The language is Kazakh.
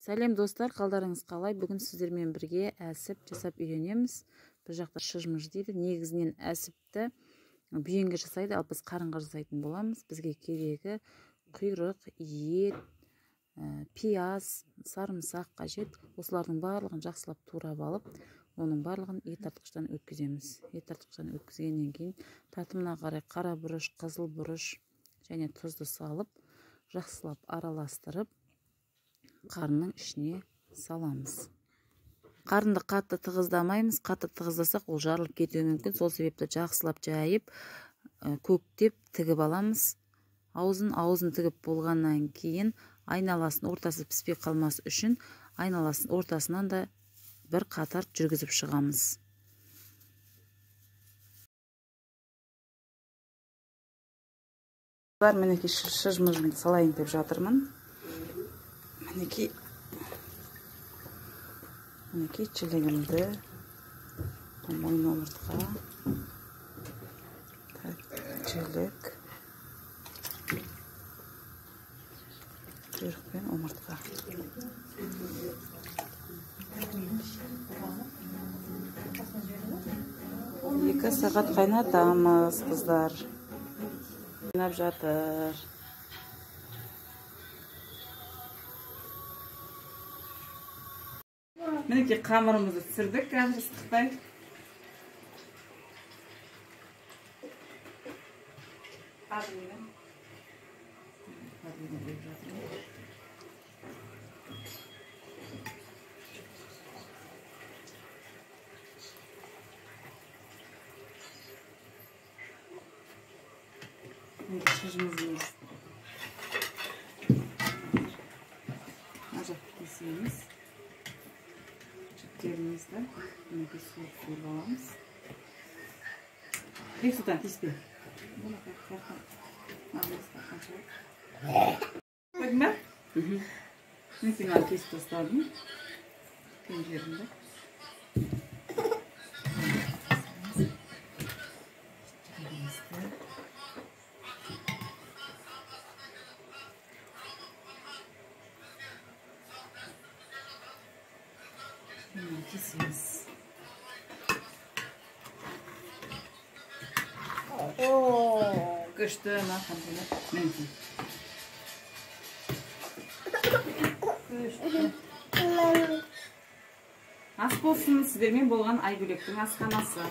Сәлем достар, қалдарыңыз қалай? Бүгін сіздермен бірге әсіп жасап үйренеміз. Бір жақта шыжмыш дейді. Негізінен әсіпті бүйенге жасайды, ал біз қарынға жасайтын боламыз. Бізге керегі құйрық, ет, пияз, сарымсақ қажет. Осылардың барлығын жақсылап турап алып, оның барлығын ет тартқыштан өткіземіз. Ет тартқыштан өткізгеннен кейін татымына қарай қара бұрыш, қызыл бұрыш және тұзды салып, жақсылап араластырып, қарынның ішіне саламыз. Қарынды қатты тығыздамаймыз. Қатты тығыздасақ, ол жарылып кетуі мүмкін. Сол себепті жақсылап жайып, көктеп тігіп аламыз. Аузын тігіп болғаннан кейін айналасын ортасы піспей қалмас үшін айналасын ортасынан да бір қатар жүргізіп шығамыз. Мінекей шыжмыжымды салайын деп жатырмын. Мінекей жілігімді, мойын омыртқа, жілік, құйрық пен омыртқа. 2 сағат қайнатамыз, қыздар. Қайнап жатыр. Мінекей қамырымызды түсірдік, қазір ыстықтай. Шыжымызымыз ажақ кесеміз. Жіптерімізді мінекей суырып аламыз. Бексұлтан, теспе. Қойдың ба? Мен сен кесіп тастадым. Кен жерімді. Kesеміз. Күшті нақымдылы. Мінекей. Ас болсын, сіздермен болған Айгүлектің асханасы.